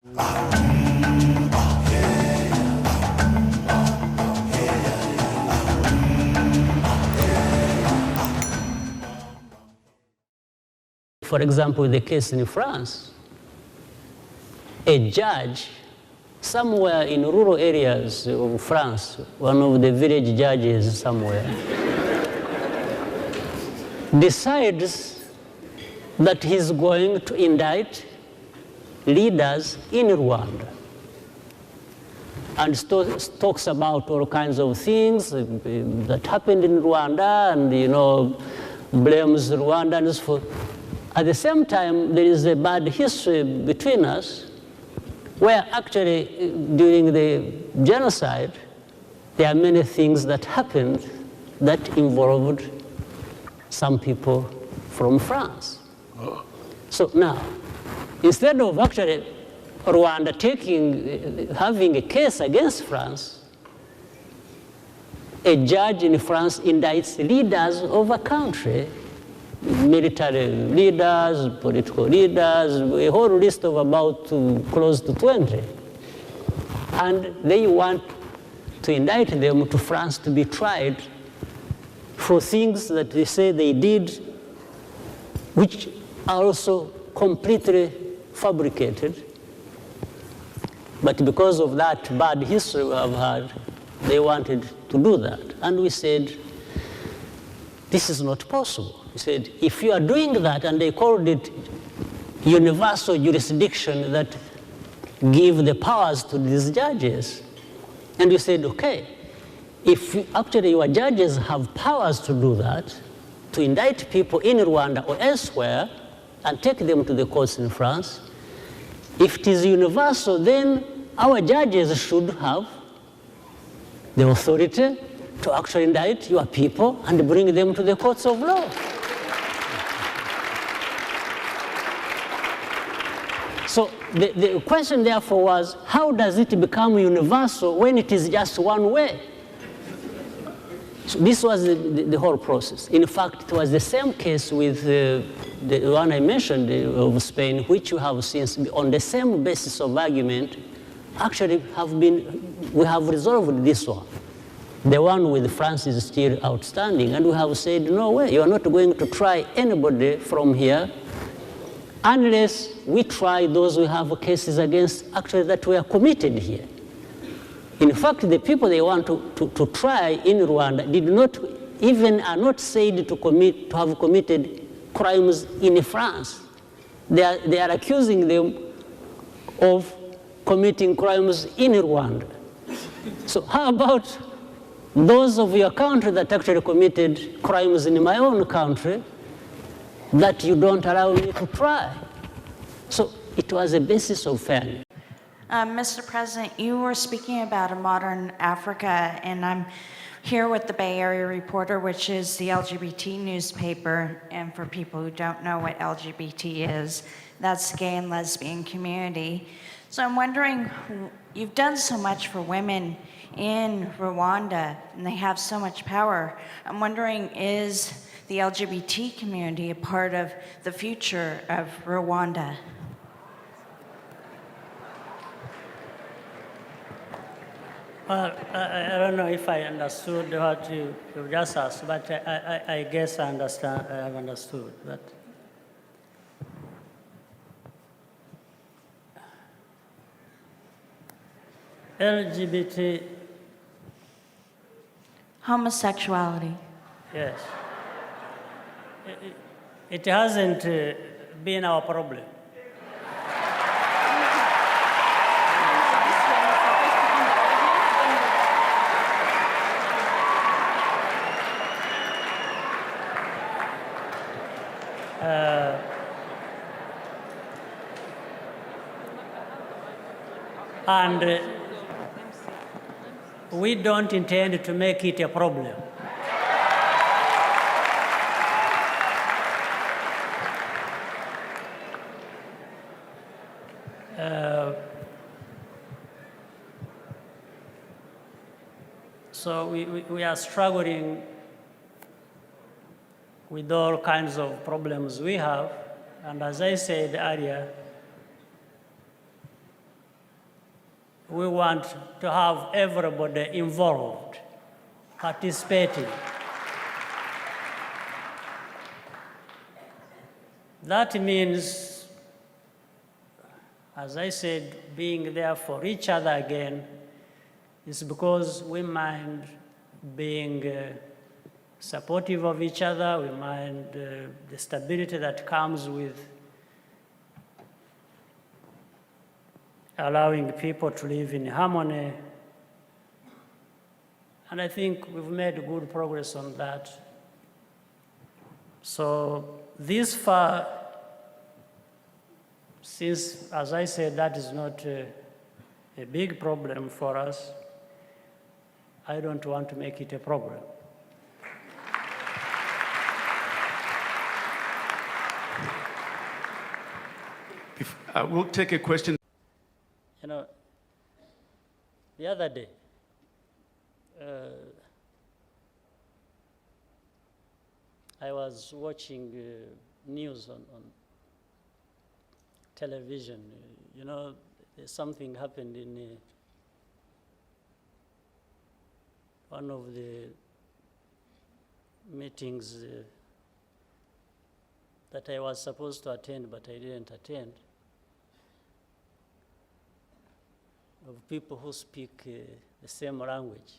For example, the case in France, a judge somewhere in rural areas of France, one of the village judges somewhere, decides that he's going to indict leaders in Rwanda and talks about all kinds of things that happened in Rwanda and, blames Rwandans for. At the same time, there is a bad history between us where actually during the genocide, there are many things that happened that involved some people from France. So now, instead of actually Rwanda having a case against France, a judge in France indicts leaders of a country, military leaders, political leaders, a whole list of about close to 20. And they want to indict them to France to be tried for things that they say they did, which are also completely fabricated. But because of that bad history we have had, they wanted to do that. And we said, this is not possible. We said, if you are doing that, and they called it universal jurisdiction that give the powers to these judges, and we said, okay, if actually your judges have powers to do that, to indict people in Rwanda or elsewhere, and take them to the courts in France, if it is universal, then our judges should have the authority to actually indict your people and bring them to the courts of law. So the question therefore was, how does it become universal when it is just one way? So this was the whole process. In fact, it was the same case with the one I mentioned of Spain, which we have since, on the same basis of argument, actually we have resolved this one. The one with France is still outstanding, and we have said, no way, you are not going to try anybody from here unless we try those we have cases against actually that were committed here. In fact, the people they want to try in Rwanda are not said to have committed crimes in France. They are accusing them of committing crimes in Rwanda. So how about those of your country that actually committed crimes in my own country that you don't allow me to try? So it was a basis of fairness. Mr. President, you were speaking about a modern Africa, and I'm here with the Bay Area Reporter, which is the LGBT newspaper. And for people who don't know what LGBT is, that's the gay and lesbian community. So I'm wondering, you've done so much for women in Rwanda, and they have so much power. I'm wondering, is the LGBT community a part of the future of Rwanda? Well, I don't know if I understood what you just asked, but I guess I have understood. But LGBT... Homosexuality. Yes. It hasn't been our problem. And we don't intend to make it a problem. So we are struggling with all kinds of problems we have. And as I said earlier, we want to have everybody involved, participating. That means, as I said, being there for each other again is because we mind being supportive of each other, we mind the stability that comes with allowing people to live in harmony. And I think we've made good progress on that. So this far, since, as I said, that is not a big problem for us, I don't want to make it a problem. We'll take a question. You know, the other day, I was watching news on television. You know, something happened in one of the meetings that I was supposed to attend, but I didn't attend, of people who speak the same language.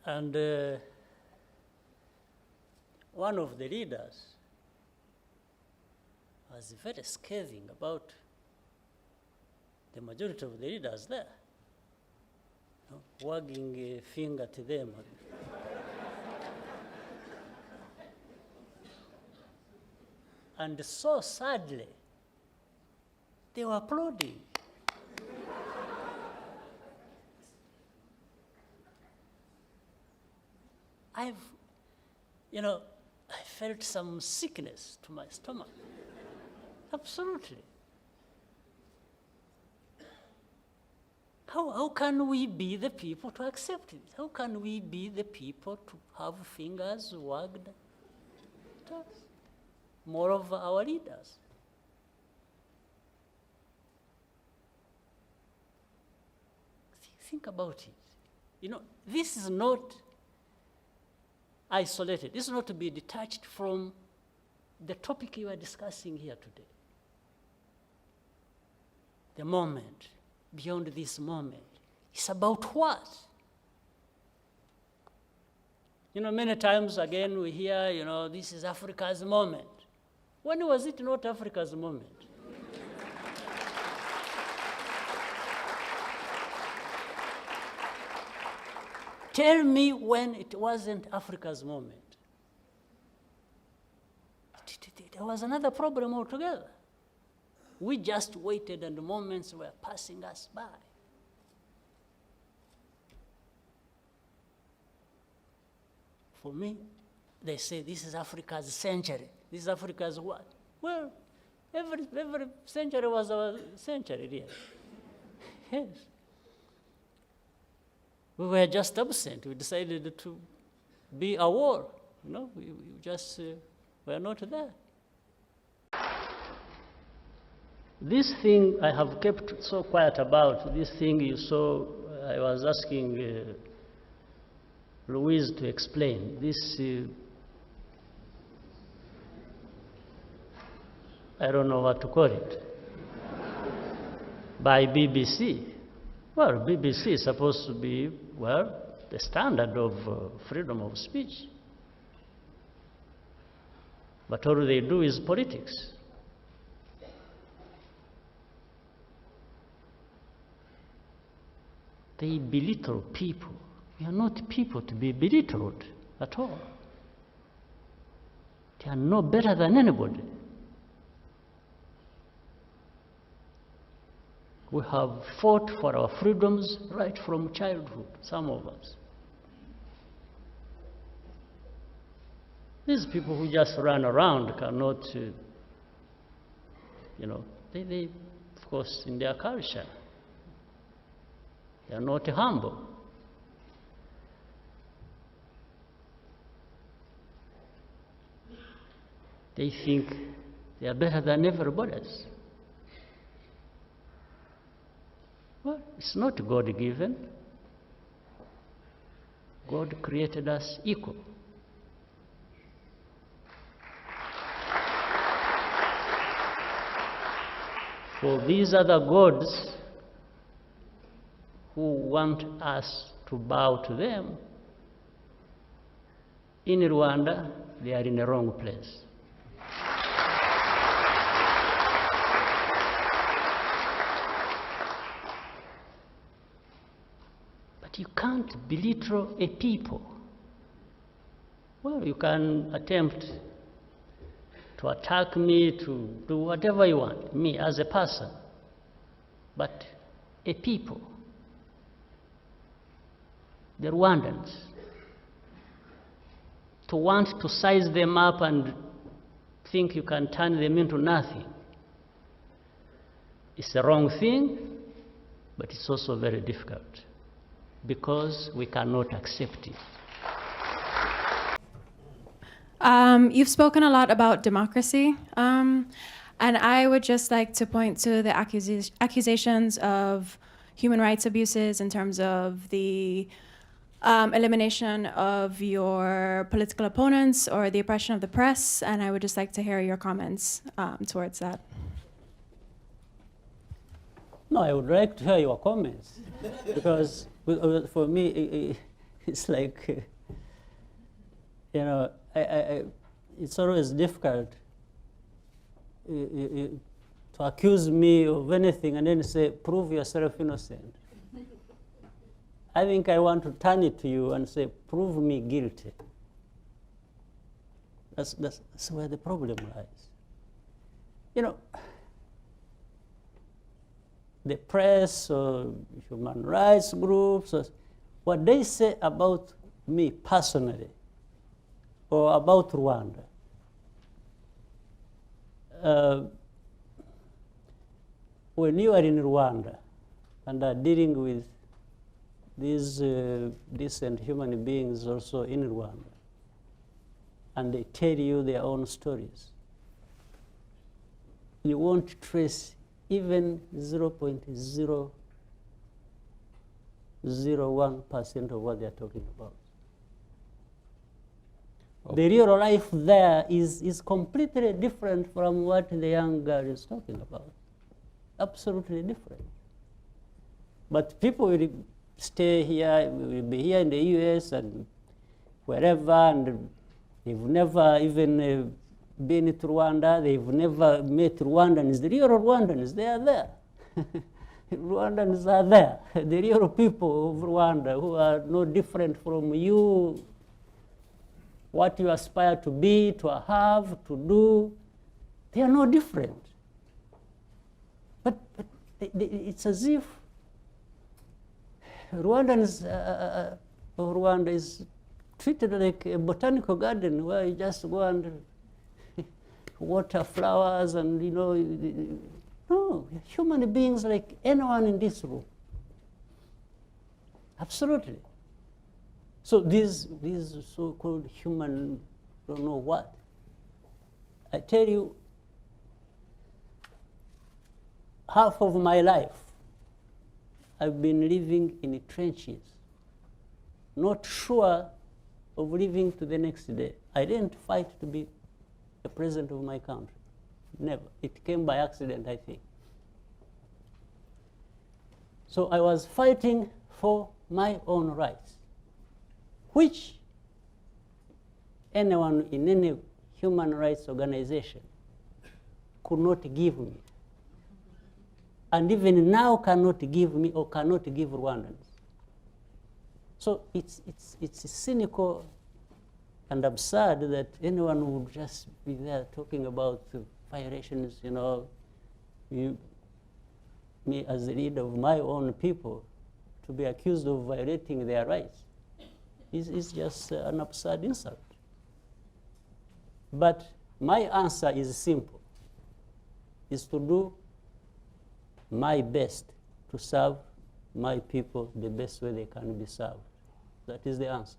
And one of the leaders was very scathing about the majority of the leaders there, you know, wagging a finger to them. And so sadly, they were applauding. I felt some sickness to my stomach. Absolutely. How can we be the people to accept it? How can we be the people to have fingers wagged at us? More of our leaders. Think about it. You know, this is not isolated. This is not to be detached from the topic you are discussing here today. The moment, beyond this moment, it's about what? You know, many times again we hear, you know, this is Africa's moment. When was it not Africa's moment? Tell me when it wasn't Africa's moment. There was another problem altogether. We just waited and the moments were passing us by. For me, they say this is Africa's century. This is Africa's what? Well, every century was our century, really. Yes. We were just absent. We decided to be a war. You know, we just were not there. This thing I have kept so quiet about, this thing you saw, I was asking Louise to explain. This, I don't know what to call it, by BBC. Well, BBC is supposed to be, well, the standard of freedom of speech. But all they do is politics. They belittle people. We are not people to be belittled at all. They are no better than anybody. We have fought for our freedoms right from childhood, some of us. These people who just run around cannot, you know, they, of course, in their culture, they are not humble. They think they are better than everybody else. Well, it's not God-given. God created us equal. For these other gods who want us to bow to them, in Rwanda, they are in the wrong place. But you can't belittle a people. Well, you can attempt to attack me, to do whatever you want, me as a person. But a people, the Rwandans, to want to size them up and think you can turn them into nothing, it's the wrong thing, but it's also very difficult because we cannot accept it. You've spoken a lot about democracy, and I would just like to point to the accusations of human rights abuses in terms of the elimination of your political opponents or the oppression of the press, and I would just like to hear your comments towards that. No, I would like to hear your comments because for me, it's like, you know, it's always difficult to accuse me of anything and then say, prove yourself innocent. I think I want to turn it to you and say, prove me guilty. That's where the problem lies. You know, the press or human rights groups, or what they say about me personally or about Rwanda, when you are in Rwanda and are dealing with these decent human beings also in Rwanda, and they tell you their own stories, you won't trace even 0.001% of what they're talking about. Okay. The real life there is completely different from what the young girl is talking about. Absolutely different. But people will stay here, will be here in the US and wherever, and they've never even been to Rwanda, they've never met Rwandans. The real Rwandans, they are there. Rwandans are there. The real people of Rwanda who are no different from you, what you aspire to be, to have, to do, they are no different. But it's as if Rwandans, Rwanda is treated like a botanical garden where you just go and water flowers and, you know, no, human beings like anyone in this room. Absolutely. So these so-called human don't know what. I tell you, half of my life I've been living in the trenches, not sure of living to the next day. I didn't fight to be the president of my country. Never. It came by accident, I think. So I was fighting for my own rights, which anyone in any human rights organization could not give me. And even now cannot give me or cannot give Rwandans. So it's cynical and absurd that anyone would just be there talking about violations, you know, me as the leader of my own people to be accused of violating their rights. It's just an absurd insult. But my answer is simple, is to do my best to serve my people the best way they can be served. That is the answer.